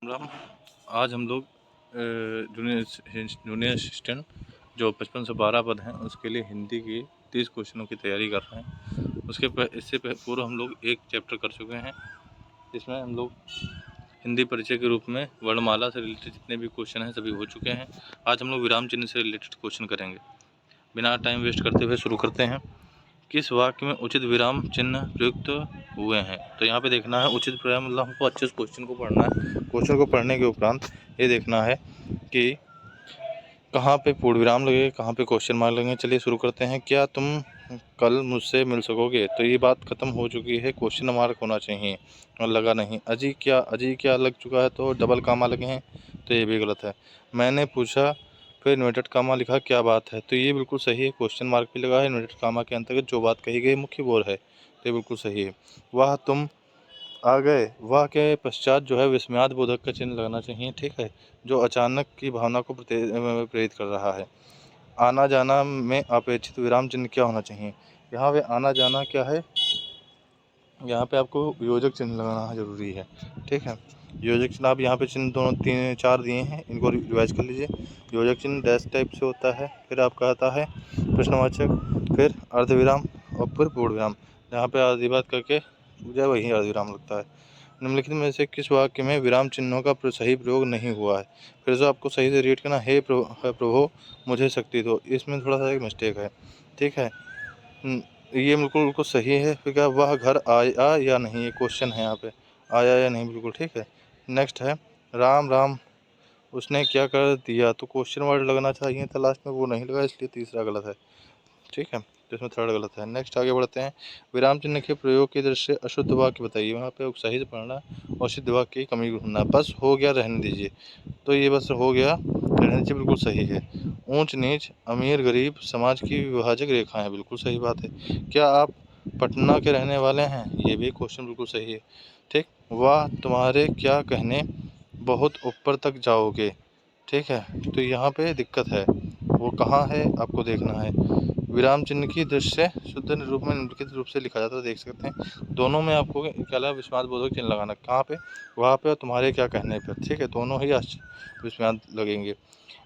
राम। आज हम लोग जूनियर असिस्टेंट जो 55 से 12 पद हैं उसके लिए हिंदी की 30 क्वेश्चनों की तैयारी कर रहे हैं। इससे पूर्व हम लोग एक चैप्टर कर चुके हैं, जिसमें हम लोग हिंदी परिचय के रूप में वर्णमाला से रिलेटेड जितने भी क्वेश्चन हैं सभी हो चुके हैं। आज हम लोग विराम चिन्ह से रिलेटेड क्वेश्चन करेंगे। बिना टाइम वेस्ट करते हुए शुरू करते हैं। किस वाक्य में उचित विराम चिन्ह प्रयुक्त हुए हैं? तो यहाँ पे देखना है उचित विराम, मतलब हमको अच्छे से क्वेश्चन को पढ़ना है। क्वेश्चन को पढ़ने के उपरांत ये देखना है कि कहाँ पे पूर्ण विराम लगेगा, कहाँ पे क्वेश्चन मार्क लगेंगे। चलिए शुरू करते हैं। क्या तुम कल मुझसे मिल सकोगे? तो ये बात खत्म हो चुकी है, क्वेश्चन मार्क होना चाहिए और लगा नहीं। अजी क्या लग चुका है तो डबल कामा लगे हैं, तो ये भी गलत है। मैंने पूछा फिर इन्वर्टेड कामा लिखा, क्या बात है? तो ये बिल्कुल सही है, क्वेश्चन मार्क भी लगा है। इन्वर्टेड कामा के अंतर्गत जो बात कही गई मुख्य बोल है, तो ये बिल्कुल सही है। वह तुम आ गए, वाह के पश्चात जो है विस्मयाद बोधक का चिन्ह लगना चाहिए, ठीक है, जो अचानक की भावना को प्रेरित कर रहा है। आना जाना में अपेक्षित विराम चिन्ह क्या होना चाहिए? यहाँ पे आना जाना क्या है, यहाँ पे आपको योजक चिन्ह लगाना जरूरी है, ठीक है। योजक चिन्ह आप यहाँ पे चिन्ह दोनों 3 4 दिए हैं, इनको रिवाइज कर लीजिए। योजक चिन्ह डैश टाइप से होता है, फिर आपका आता है प्रश्नवाचक, फिर अर्धविराम और फिर पूर्ण विराम। यहाँ पे आधी बात करके जो वही अर्धविराम लगता है। निम्नलिखित में से किस वाक्य में विराम चिन्हों का सही प्रयोग नहीं हुआ है? फिर से आपको सही से रीड करना। हे प्रभु मुझे शक्ति दो, इसमें थोड़ा सा एक मिस्टेक है, ठीक है। ये बिल्कुल सही है। फिर क्या वह घर आया या नहीं, ये क्वेश्चन है यहाँ पे, आया या नहीं, बिल्कुल ठीक है। नेक्स्ट है राम राम उसने क्या कर दिया, तो क्वेश्चन वर्ड लगना चाहिए था लास्ट में, वो नहीं लगा, इसलिए तीसरा गलत है, ठीक है। तो इसमें थर्ड गलत है। नेक्स्ट आगे बढ़ते हैं। विराम चिन्ह के प्रयोग की दृष्टि से अशुद्ध वाक्य बताइए। वहाँ पे सही से पढ़ना और सिद्ध वाक्य की कमी ढूंढना। बस हो गया रहने दीजिए, तो ये बस हो गया रहने दीजिए बिल्कुल सही है। ऊंच नीच अमीर गरीब समाज की विभाजक रेखा है, बिल्कुल सही बात है। क्या आप पटना के रहने वाले हैं? ये भी क्वेश्चन बिल्कुल सही है, ठीक। वाह तुम्हारे क्या कहने बहुत ऊपर तक जाओगे, ठीक है। तो यहाँ पे दिक्कत है, वो कहाँ है आपको देखना है। विराम चिन्ह की दृष्टि से शुद्ध रूप में निम्नलिखित रूप से लिखा जाता है, देख सकते हैं। दोनों में आपको क्या लगा, विस्मयाद बोधक चिन्ह लगाना। कहाँ पे? वहाँ पे और तुम्हारे क्या कहने पे, ठीक है। दोनों ही विस्मयाद लगेंगे।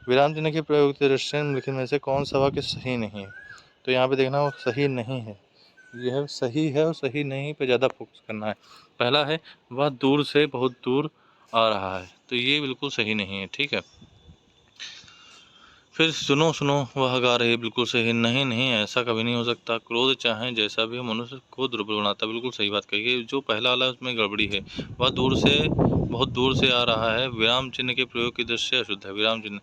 विराम चिन्ह के प्रयोग की दृष्टि से निम्नलिखित में से कौन सा वाक्य सही नहीं है? तो यहाँ पे देखना वो सही नहीं है, यह सही है और सही नहीं पे ज़्यादा फोकस करना है। पहला है वह दूर से बहुत दूर आ रहा है, तो ये बिल्कुल सही नहीं है, ठीक है। फिर सुनो सुनो वह गा रही, बिल्कुल सही नहीं, नहीं ऐसा कभी नहीं हो सकता। क्रोध चाहे जैसा भी हो मनुष्य को दुर्बल बनाता, बिल्कुल सही बात कही। जो पहला वाला उसमें गड़बड़ी है। वह दूर से बहुत दूर से आ रहा है, विराम चिन्ह के प्रयोग की दृष्टि से अशुद्ध है। विराम चिन्ह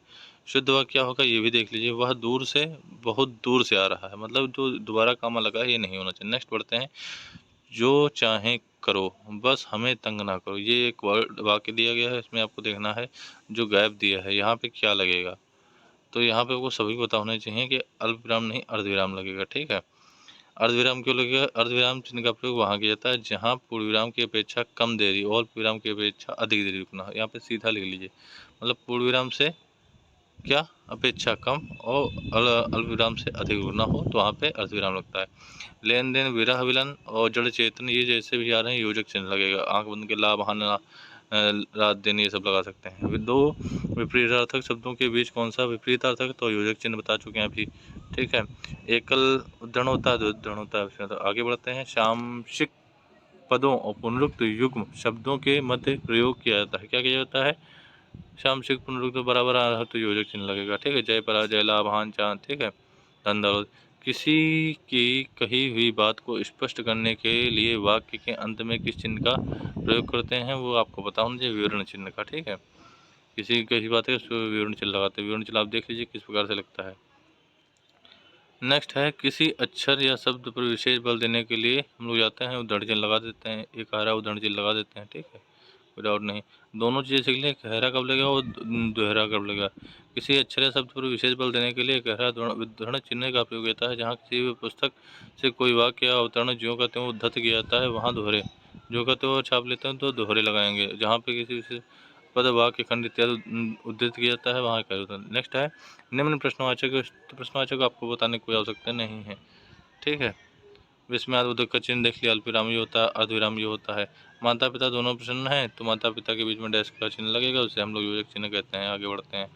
शुद्ध वाक्य क्या होगा ये भी देख लीजिए। वह दूर से बहुत दूर से आ रहा है, मतलब जो दोबारा कामा लगा है ये नहीं होना चाहिए। नेक्स्ट बढ़ते हैं। जो चाहे करो बस हमें तंग ना करो, ये एक वर्ड वाक्य दिया गया है, इसमें आपको देखना है जो गैप दिया है यहाँ पे क्या लगेगा। तो यहाँ पे आपको सभी पता होना चाहिए कि अल्पविराम नहीं अर्धविराम लगेगा, ठीक है। अर्धविराम क्यों लगेगा? अर्धविराम चिन्ह का प्रयोग वहाँ किया जाता है जहाँ पूर्ण विराम की अपेक्षा कम देरी और विराम की अपेक्षा अधिक देरी रुकना। यहाँ पे सीधा लिख लीजिए, मतलब पूर्ण विराम से क्या अपेक्षा कम और अल्पविराम से अधिक रुकना हो तो वहाँ पे अर्धविराम लगता है। लेन देन विरह विलन और जड़ चेतन ये जैसे भी आ रहे हैं योजक चिन्ह लगेगा। आंख बंद के लाभ हानि रात दिन ये सब लगा सकते हैं। दो विपरीतार्थक शब्दों के बीच कौन सा विपरीतार्थक, तो योजक चिन्ह बता चुके हैं अभी, ठीक है। एकल उद्धरण होता है, दो उद्धरण होता है। तो आगे बढ़ते हैं। सामशिक पदों और पुनरुक्त युग्म शब्दों के मध्य प्रयोग किया जाता है। क्या किया जाता है? सामशिक पुनरुक्त बराबर आ रहा है तो योजक चिन्ह लगेगा, ठीक है। जय पराजय लाभ हान चांद, ठीक है। धन दौलत किसी की कही हुई बात को स्पष्ट करने के लिए वाक्य के अंत में किस चिन्ह का प्रयोग करते हैं वो आपको पता होना चाहिए, विवरण चिन्ह का, ठीक है। किसी की कही बात है उसको विवरण चिन्ह लगाते हैं। विवरण चिन्ह आप देख लीजिए किस प्रकार से लगता है। नेक्स्ट है किसी अक्षर या शब्द पर विशेष बल देने के लिए हम लोग जाते हैं उद्धरण चिन्ह लगा देते हैं, एक हरा उद्धरण चिन्ह लगा देते हैं, ठीक है। कोई डाउट नहीं। दोनों चीज़ें सीख लें, गहरा कब लगेगा और दोहरा कब लगेगा। किसी अक्षर या शब्द पर विशेष बल देने के लिए गहरा उद्धरण चिन्ह का प्रयोग होता है जहाँ किसी भी पुस्तक से कोई वाक्य या अवतरण ज्यों कहते हैं उद्धत किया जाता है वहाँ दोहरे, जो कहते हो छाप लेते हैं तो दोहरे लगाएंगे। जहाँ पे किसी विशेष पद वाक्य खंड इत्यादि उद्धृत किया जाता है वहाँ क्या होता है। नेक्स्ट है निम्न प्रश्नवाचक, प्रश्नवाचक आपको बताने की कोई आवश्यकता नहीं है, ठीक है। विस्मयादिबोधक का चिन्ह देख लिया, अल्पविराम ये होता है, अर्धविराम ये होता है। माता पिता दोनों प्रसन्न हैं तो माता पिता के बीच में डैश का चिन्ह लगेगा, उसे हम लोग योजक चिन्ह कहते हैं। आगे बढ़ते हैं।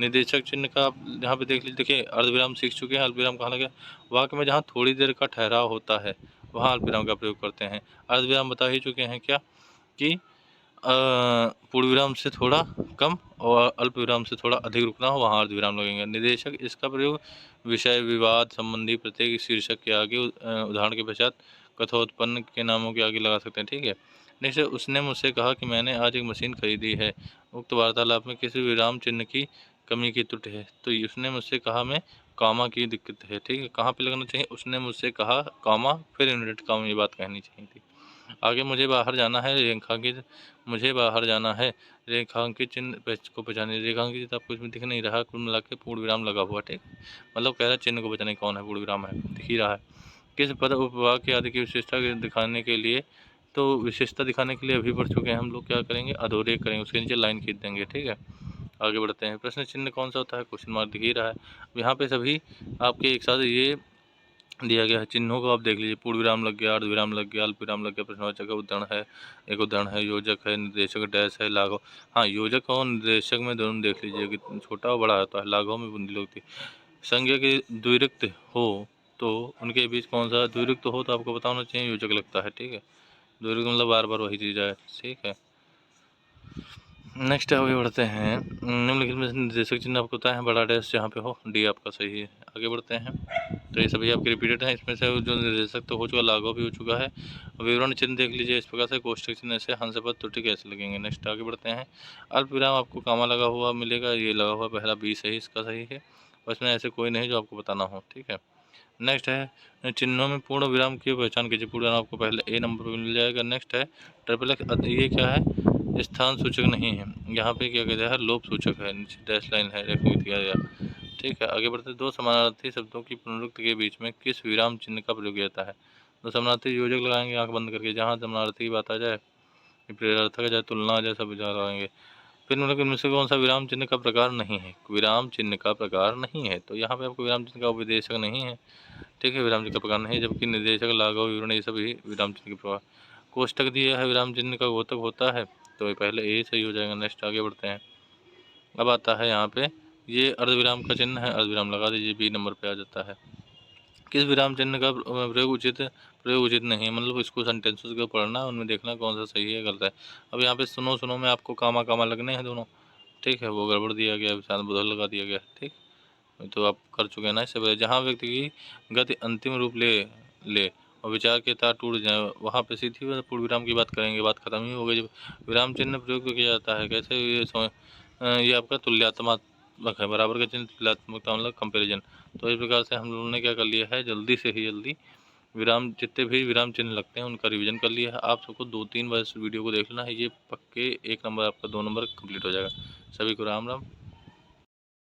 निर्देशक चिन्ह का आप यहाँ पे देख लीजिए, देखिए अर्धविराम सीख चुके हैं। अल्पविराम कहाँ लगे? वाक्य में जहाँ थोड़ी देर का ठहराव होता है वहाँ अल्पविराम का प्रयोग करते हैं। अर्धविराम बता ही चुके हैं क्या कि पूर्ण विराम से थोड़ा कम और अल्प विराम से थोड़ा अधिक रुकना हो, वहाँ अर्धविराम लगेंगे। निर्देशक इसका प्रयोग विषय विवाद संबंधी प्रत्येक शीर्षक के आगे उदाहरण के पश्चात कथोत्पन्न के नामों के आगे लगा सकते हैं। ठीक है। नेक्स्ट, उसने मुझसे कहा कि मैंने आज एक मशीन खरीदी है। उक्त वार्तालाप में किसी विराम चिन्ह की कमी की त्रुटि है तो उसने मुझसे कहा में कामा की दिक्कत है। ठीक है। कहाँ पे लगना चाहिए? उसने मुझसे कहा कामा फिर इनवर्टेड कामा, ये बात कहनी चाहिए थी। आगे मुझे बाहर जाना है, रेखांकित मुझे बाहर जाना है, रेखांकित चिन्ह को पहचाने। रेखांकित आपको इसमें दिख नहीं रहा, कुल मिला के पूर्ण विराम लगा हुआ। ठीक, मतलब कह रहा है चिन्ह को पहचाने कौन है, पूर्ण विराम है, दिख ही रहा है। किस पद उपवाक्य आदि की विशेषता दिखाने के लिए, तो विशेषता दिखाने के लिए अभी पढ़ चुके हैं हम लोग, क्या करेंगे? अधोरेख करेंगे, उसके नीचे लाइन खींच देंगे। ठीक है। आगे बढ़ते हैं। प्रश्न चिन्ह कौन सा होता है? क्वेश्चन मार्क दिख ही रहा है। यहाँ पे सभी आपके एक साथ ये दिया गया है। चिन्हों को आप देख लीजिए, पूर्ण विराम लग गया, अर्धविराम लग गया, अल्पविराम लग गया, प्रश्नवाचक का उदाहरण है, एक उदाहरण है, योजक है, निर्देशक डैश है, लाघव। हाँ, योजक और निर्देशक में दोनों देख लीजिए कि छोटा और बड़ा होता है। लाघव में बुंदी लगती। संज्ञा के द्विरुक्त हो तो उनके बीच कौन सा द्विरुक्त हो तो आपको पता होना चाहिए, योजक लगता है। ठीक है। द्विरुक्त मतलब बार बार वही चीज है। ठीक है। नेक्स्ट आगे बढ़ते हैं। निम्नलिखित में निर्देशक चिन्ह आपको पता है, बड़ा डैश जहाँ पे हो, डी आपका सही है। आगे बढ़ते हैं। तो ये सभी आपके रिपीटेड हैं। इसमें से जो निर्देशक तो हो चुका, लाघव भी हो चुका है। विवरण चिन्ह देख लीजिए इस प्रकार से, कोष्ठक चिन्ह से हंसपद त्रुटि कैसे लगेंगे। नेक्स्ट आगे बढ़ते हैं। अल्प विराम आपको कामा लगा हुआ मिलेगा, ये लगा हुआ पहला बी सही, इसका सही है। और इसमें ऐसे कोई नहीं जो आपको बताना हो। ठीक है। नेक्स्ट है चिन्हों में पूर्ण विराम की पहचान कीजिए। पूर्ण विराम आपको पहले ए नंबर पर मिल जाएगा। नेक्स्ट है ट्रिपल एक्स, ये क्या है? स्थान सूचक नहीं है, यहाँ पे क्या कहते हैं? लोप सूचक है, नीचे डैश लाइन है, रेखा किया गया। ठीक है। आगे बढ़ते, दो समानार्थी शब्दों की पुनरुक्ति के बीच में किस विराम चिन्ह का प्रयोग किया जाता है? दो समानार्थी योजक लगाएंगे आंख बंद करके, जहाँ समानार्थी की बात आ जाए, प्रेरणार्थक आ जाए, तुलना आ जाए, सब लगाएंगे। फिर मतलब इनमें से कौन सा विराम चिन्ह का प्रकार नहीं है? विराम चिन्ह का प्रकार नहीं है, तो यहाँ पे आपको विराम चिन्ह का उपदेशक नहीं है। ठीक है। विराम चिन्ह का प्रकार नहीं है, जबकि निर्देशक, लाघव, विवरण ये सभी विराम चिन्ह के प्रकार। कोष्टक दिया है विराम चिन्ह का घोतक होता है, तो ये पहले ए सही हो जाएगा। नेक्स्ट आगे बढ़ते हैं। अब आता है यहाँ पे, ये अर्धविराम का चिन्ह है, अर्धविराम लगा दीजिए, बी नंबर पे आ जाता है। किस विराम चिन्ह का प्रयोग उचित नहीं है? मतलब इसको सेंटेंसेस को पढ़ना, उनमें देखना कौन सा सही है गलत है। अब यहाँ पे सुनो सुनो में आपको कामा कामा लगने हैं दोनों। ठीक है। वो गड़बड़ दिया गया, शायद बुधल लगा दिया गया। ठीक, तो आप कर चुके हैं ना इससे पहले। जहाँ व्यक्ति की गति अंतिम रूप ले ले और विचार के तार टूट जाए, वहाँ पे सीधी पूर्ण विराम की बात करेंगे, बात खत्म ही हो गई। जब विराम चिन्ह प्रयोग किया जाता है कैसे? ये आपका तुल्यात्मक है, बराबर का चिन्ह तुल्यात्मकता मतलब कंपेरिजन। तो इस प्रकार से हम लोगों ने क्या कर लिया है, जल्दी से ही जल्दी विराम, जितने भी विराम चिन्ह लगते हैं उनका रिवीजन कर लिया है। आप सबको 2-3 बार इस वीडियो को देख लेना है, ये पक्के 1 नंबर आपका 2 नंबर कंप्लीट हो जाएगा। सभी को राम राम।